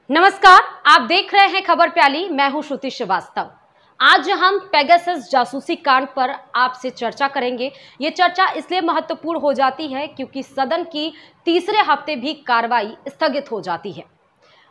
नमस्कार, आप देख रहे हैं खबर प्याली। मैं हूं श्रुति श्रीवास्तव। आज हम पेगासस जासूसी कांड पर आपसे चर्चा करेंगे। ये चर्चा इसलिए महत्वपूर्ण हो जाती है क्योंकि सदन की तीसरे हफ्ते भी कार्रवाई स्थगित हो जाती है।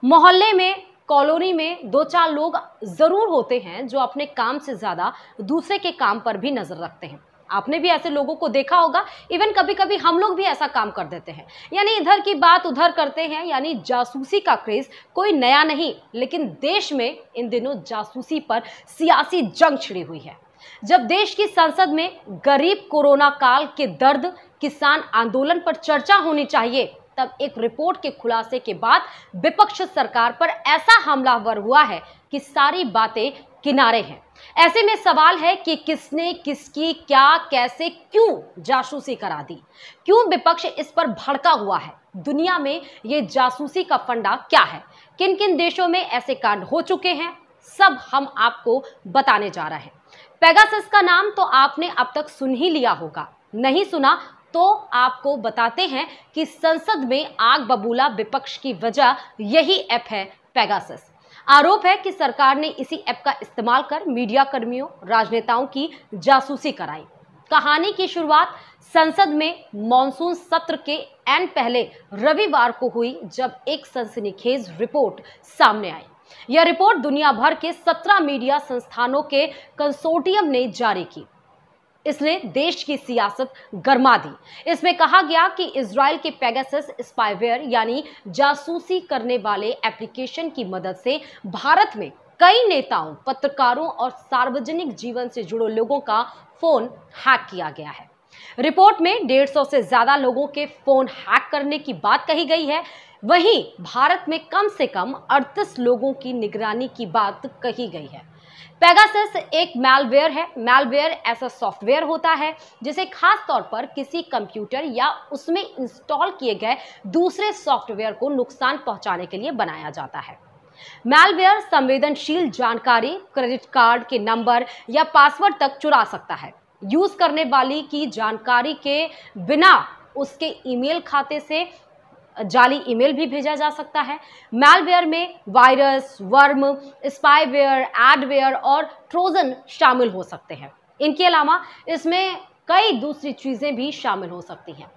मोहल्ले में, कॉलोनी में दो चार लोग जरूर होते हैं जो अपने काम से ज्यादा दूसरे के काम पर भी नजर रखते हैं। आपने भी ऐसे लोगों को देखा होगा। इवन कभी कभी हम लोग भी ऐसा काम कर देते हैं, यानी इधर की बात उधर करते हैं। यानी जासूसी का क्रेज कोई नया नहीं, लेकिन देश में इन दिनों जासूसी पर सियासी जंग छिड़ी हुई है। जब देश की संसद में गरीब कोरोना काल के दर्द, किसान आंदोलन पर चर्चा होनी चाहिए, तब एक रिपोर्ट के खुलासे के बाद विपक्ष सरकार पर ऐसा हमलावर हुआ है कि सारी बातें किनारे हैं। ऐसे में सवाल है कि किसने किसकी क्या, कैसे, क्यों जासूसी करा दी? क्यों विपक्ष इस पर भड़का हुआ है? दुनिया में ये जासूसी का फंडा क्या है? किन किन देशों में ऐसे कांड हो चुके हैं? सब हम आपको बताने जा रहे हैं। पेगासस का नाम तो आपने अब तक सुन ही लिया होगा। नहीं सुना तो आपको बताते हैं कि संसद में आग बबूला विपक्ष की वजह यही ऐप है पेगासस। आरोप है कि सरकार ने इसी ऐप का इस्तेमाल कर मीडिया कर्मियों, राजनेताओं की जासूसी कराई। कहानी की शुरुआत संसद में मॉनसून सत्र के एन पहले रविवार को हुई, जब एक सनसनीखेज रिपोर्ट सामने आई। यह रिपोर्ट दुनिया भर के 17 मीडिया संस्थानों के कंसोर्टियम ने जारी की। इसने देश की सियासत गरमा दी। इसमें कहा गया कि इजराइल के पेगासस स्पाईवेयर यानी जासूसी करने वाले एप्लीकेशन की मदद से भारत में कई नेताओं, पत्रकारों और सार्वजनिक जीवन से जुड़े लोगों का फोन हैक किया गया है। रिपोर्ट में 150 से ज्यादा लोगों के फोन हैक करने की बात कही गई है। वहीं भारत में कम से कम 38 लोगों की निगरानी की बात कही गई है। पेगासस एक मैलवेयर है। मैलवेयर ऐसा सॉफ्टवेयर होता है जिसे खास तौर पर किसी कंप्यूटर या उसमें इंस्टॉल किए गए दूसरे सॉफ्टवेयर को नुकसान पहुंचाने के लिए बनाया जाता है। मैलवेयर संवेदनशील जानकारी, क्रेडिट कार्ड के नंबर या पासवर्ड तक चुरा सकता है। यूज करने वाली की जानकारी के बिना उसके ईमेल खाते से जाली ईमेल भी भेजा जा सकता है। मैलवेयर में वायरस, वर्म, स्पाईवेयर, एडवेयर और ट्रोजन शामिल हो सकते हैं। इनके अलावा इसमें कई दूसरी चीजें भी शामिल हो सकती हैं।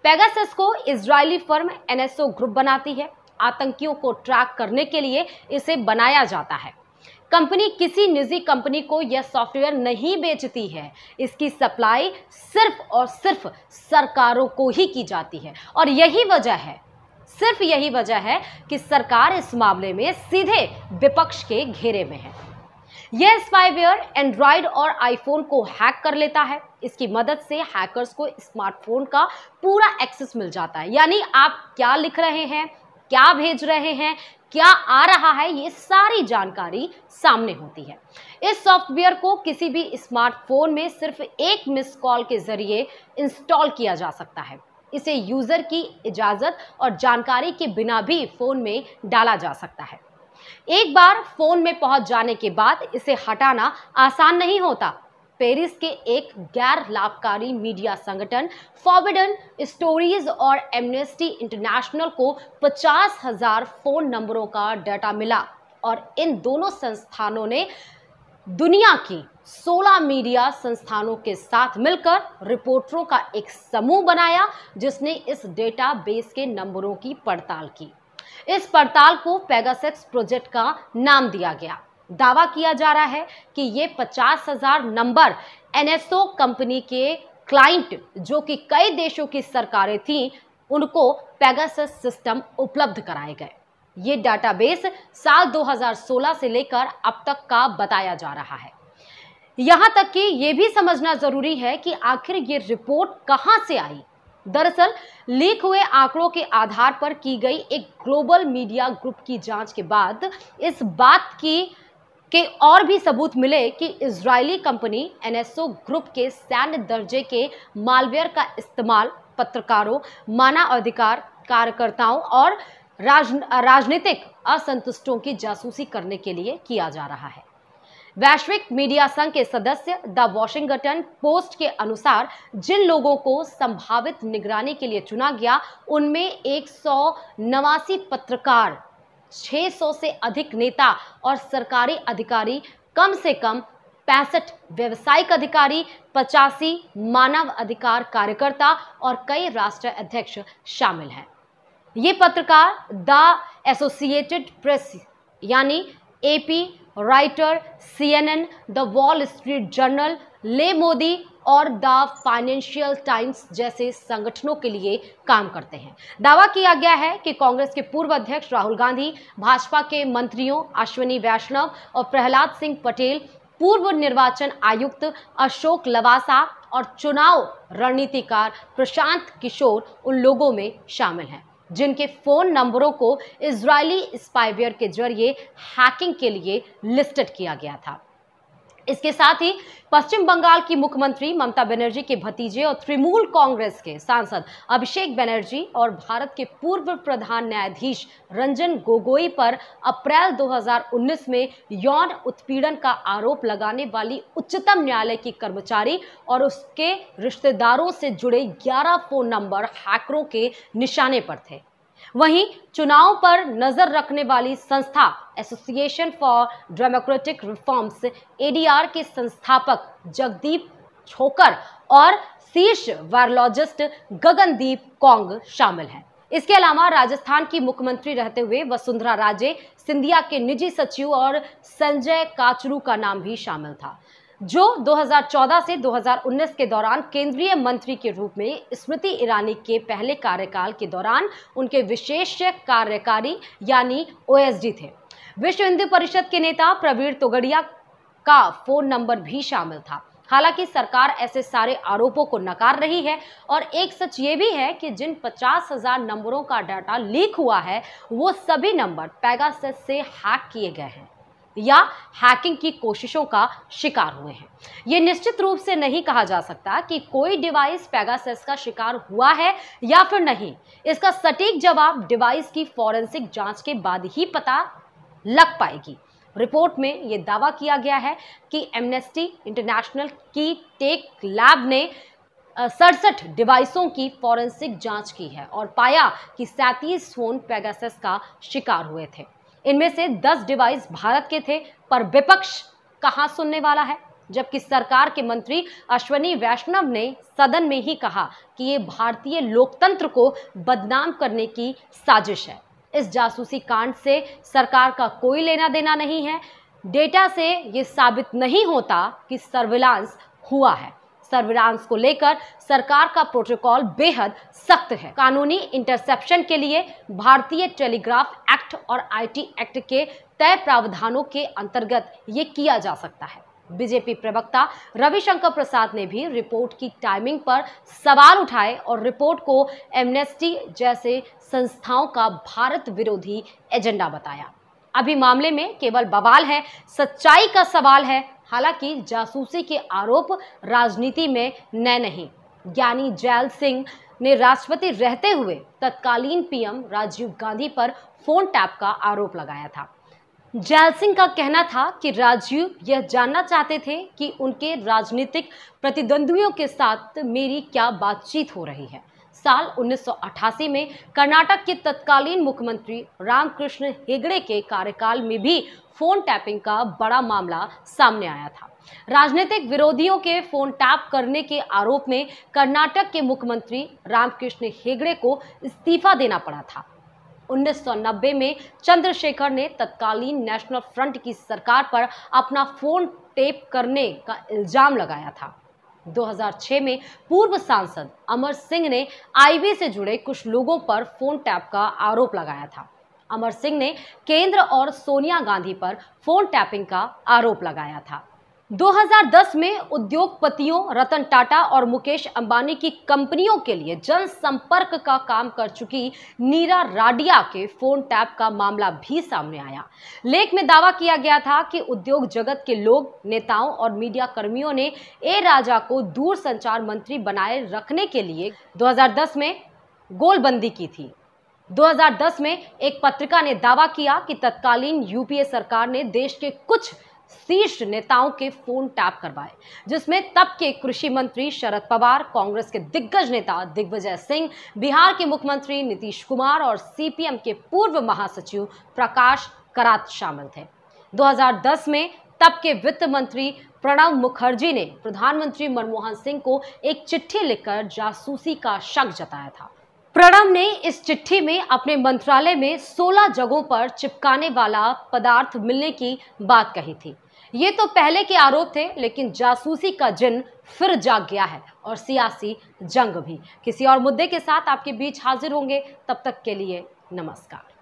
पेगासस को इजरायली फर्म एनएसओ ग्रुप बनाती है। आतंकियों को ट्रैक करने के लिए इसे बनाया जाता है। कंपनी किसी निजी कंपनी को यह सॉफ्टवेयर नहीं बेचती है। इसकी सप्लाई सिर्फ और सिर्फ सरकारों को ही की जाती है और सिर्फ यही वजह है कि सरकार इस मामले में सीधे विपक्ष के घेरे में है। यह स्पाईवेयर एंड्रॉइड और आईफोन को हैक कर लेता है। इसकी मदद से हैकर्स को स्मार्टफोन का पूरा एक्सेस मिल जाता है। यानी आप क्या लिख रहे हैं, क्या भेज रहे हैं, क्या आ रहा है, ये सारी जानकारी सामने होती है। इस सॉफ्टवेयर को किसी भी स्मार्टफोन में सिर्फ एक मिस कॉल के जरिए इंस्टॉल किया जा सकता है। इसे यूजर की इजाजत और जानकारी के बिना भी फोन में डाला जा सकता है। एक बार फोन में पहुंच जाने के बाद इसे हटाना आसान नहीं होता। पेरिस के एक गैर लाभकारी मीडिया संगठन फॉरबिडन स्टोरीज और एमनेस्टी इंटरनेशनल को 50,000 फोन नंबरों का डाटा मिला और इन दोनों संस्थानों ने दुनिया की 16 मीडिया संस्थानों के साथ मिलकर रिपोर्टरों का एक समूह बनाया जिसने इस डेटाबेस के नंबरों की पड़ताल की। इस पड़ताल को पेगासस प्रोजेक्ट का नाम दिया गया। दावा किया जा रहा है कि ये 50,000 नंबर एनएसओ कंपनी के क्लाइंट, जो कि कई देशों की सरकारें थीं, उनको पेगासस सिस्टम उपलब्ध कराए गए। ये डाटाबेस साल 2016 से लेकर अब तक का बताया जा रहा है। यहां तक कि यह भी समझना जरूरी है कि आखिर ये रिपोर्ट कहां से आई। दरअसल लीक हुए आंकड़ों के आधार पर की गई एक ग्लोबल मीडिया ग्रुप की जांच के बाद इस बात के और भी सबूत मिले कि इजरायली कंपनी एनएसओ ग्रुप के सैन्य दर्जे के मालवेयर का इस्तेमाल पत्रकारों, मानवाधिकार कार्यकर्ताओं और राजनीतिक असंतुष्टों की जासूसी करने के लिए किया जा रहा है। वैश्विक मीडिया संघ के सदस्य द वॉशिंगटन पोस्ट के अनुसार जिन लोगों को संभावित निगरानी के लिए चुना गया, उनमें 189 पत्रकार, 600 से अधिक नेता और सरकारी अधिकारी, कम से कम 65 व्यावसायिक अधिकारी, 85 मानव अधिकार कार्यकर्ता और कई राष्ट्रीय अध्यक्ष शामिल हैं। ये पत्रकार द एसोसिएटेड प्रेस यानी AP, writer, CNN, the wall street journal, ले मोदी और द फाइनेंशियल टाइम्स जैसे संगठनों के लिए काम करते हैं। दावा किया गया है कि कांग्रेस के पूर्व अध्यक्ष राहुल गांधी, भाजपा के मंत्रियों अश्विनी वैष्णव और प्रहलाद सिंह पटेल, पूर्व निर्वाचन आयुक्त अशोक लवासा और चुनाव रणनीतिकार प्रशांत किशोर उन लोगों में शामिल हैं जिनके फोन नंबरों को इजरायली स्पाईवेयर के जरिए हैकिंग के लिए लिस्टेड किया गया था। इसके साथ ही पश्चिम बंगाल की मुख्यमंत्री ममता बनर्जी के भतीजे और तृणमूल कांग्रेस के सांसद अभिषेक बनर्जी और भारत के पूर्व प्रधान न्यायाधीश रंजन गोगोई पर अप्रैल 2019 में यौन उत्पीड़न का आरोप लगाने वाली उच्चतम न्यायालय की कर्मचारी और उसके रिश्तेदारों से जुड़े 11 फोन नंबर हैकरों के निशाने पर थे। वहीं चुनाव पर नजर रखने वाली संस्था association for democratic reforms ADR के संस्थापक जगदीप छोकर और शीर्ष वायरोलॉजिस्ट गगनदीप कौंग शामिल हैं। इसके अलावा राजस्थान की मुख्यमंत्री रहते हुए वसुंधरा राजे सिंधिया के निजी सचिव और संजय काचरू का नाम भी शामिल था, जो 2014 से 2019 के दौरान केंद्रीय मंत्री के रूप में स्मृति ईरानी के पहले कार्यकाल के दौरान उनके विशेष कार्यकारी यानी OSD थे। विश्व हिंदू परिषद के नेता प्रवीण तोगड़िया का फोन नंबर भी शामिल था। हालांकि सरकार ऐसे सारे आरोपों को नकार रही है और एक सच ये भी है कि जिन 50,000 नंबरों का डाटा लीक हुआ है वो सभी नंबर पेगासस से हैक किए गए हैं या हैकिंग की कोशिशों का शिकार हुए हैं। ये निश्चित रूप से नहीं कहा जा सकता कि कोई डिवाइस पेगासस का शिकार हुआ है या फिर नहीं। इसका सटीक जवाब डिवाइस की फॉरेंसिक जांच के बाद ही पता लग पाएगी। रिपोर्ट में यह दावा किया गया है कि एमनेस्टी इंटरनेशनल की टेक लैब ने 67 डिवाइसों की फॉरेंसिक जांच की है और पाया कि 37 फोन पेगासस का शिकार हुए थे। इनमें से 10 डिवाइस भारत के थे, पर विपक्ष कहां सुनने वाला है, जबकि सरकार के मंत्री अश्विनी वैष्णव ने सदन में ही कहा कि ये भारतीय लोकतंत्र को बदनाम करने की साजिश है। इस जासूसी कांड से सरकार का कोई लेना देना नहीं है। डेटा से ये साबित नहीं होता कि सर्विलांस हुआ है। सर्विलांस को लेकर सरकार का प्रोटोकॉल बेहद सख्त है। कानूनी इंटरसेप्शन के लिए भारतीय टेलीग्राफ एक्ट और IT एक्ट के तय प्रावधानों के अंतर्गत ये किया जा सकता है। बीजेपी प्रवक्ता रविशंकर प्रसाद ने भी रिपोर्ट की टाइमिंग पर सवाल उठाए और रिपोर्ट को एमनेस्टी जैसे संस्थाओं का भारत विरोधी एजेंडा बताया। अभी मामले में केवल बवाल है, सच्चाई का सवाल है। हालांकि जासूसी के आरोप राजनीति में नए नहीं। ज्ञानी जैल सिंह ने राष्ट्रपति रहते हुए तत्कालीन PM राजीव गांधी पर फोन टैप का आरोप लगाया था। जैल सिंह का कहना था कि राजीव यह जानना चाहते थे कि उनके राजनीतिक प्रतिद्वंद्वियों के साथ मेरी क्या बातचीत हो रही है। साल 1988 में कर्नाटक के तत्कालीन मुख्यमंत्री रामकृष्ण हेगड़े के कार्यकाल में भी फोन टैपिंग का बड़ा मामला सामने आया था। राजनीतिक विरोधियों के फोन टैप करने के आरोप में कर्नाटक के मुख्यमंत्री रामकृष्ण हेगड़े को इस्तीफा देना पड़ा था। 1990 में चंद्रशेखर ने तत्कालीन नेशनल फ्रंट की सरकार पर अपना फोन टेप करने का इल्जाम लगाया था। 2006 में पूर्व सांसद अमर सिंह ने IB से जुड़े कुछ लोगों पर फोन टैप का आरोप लगाया था। अमर सिंह ने केंद्र और सोनिया गांधी पर फोन टैपिंग का आरोप लगाया था। 2010 में उद्योगपतियों रतन टाटा और मुकेश अंबानी की कंपनियों के लिए जनसंपर्क का काम कर चुकी नीरा राडिया के फोन टैप का मामला भी सामने आया। लेख में दावा किया गया था कि उद्योग जगत के लोग, नेताओं और मीडिया कर्मियों ने ए राजा को दूरसंचार मंत्री बनाए रखने के लिए 2010 में गोलबंदी की थी। 2010 में एक पत्रिका ने दावा किया कि तत्कालीन UPA सरकार ने देश के कुछ शीर्ष नेताओं के फोन टैप करवाए, जिसमें तब के कृषि मंत्री शरद पवार, कांग्रेस के दिग्गज नेता दिग्विजय सिंह, बिहार के मुख्यमंत्री नीतीश कुमार और सीपीएम के पूर्व महासचिव प्रकाश करात शामिल थे। 2010 में तब के वित्त मंत्री प्रणब मुखर्जी ने प्रधानमंत्री मनमोहन सिंह को एक चिट्ठी लिखकर जासूसी का शक जताया था। प्रणब ने इस चिट्ठी में अपने मंत्रालय में 16 जगहों पर चिपकाने वाला पदार्थ मिलने की बात कही थी। ये तो पहले के आरोप थे, लेकिन जासूसी का जिन फिर जाग गया है और सियासी जंग भी। किसी और मुद्दे के साथ आपके बीच हाजिर होंगे, तब तक के लिए नमस्कार।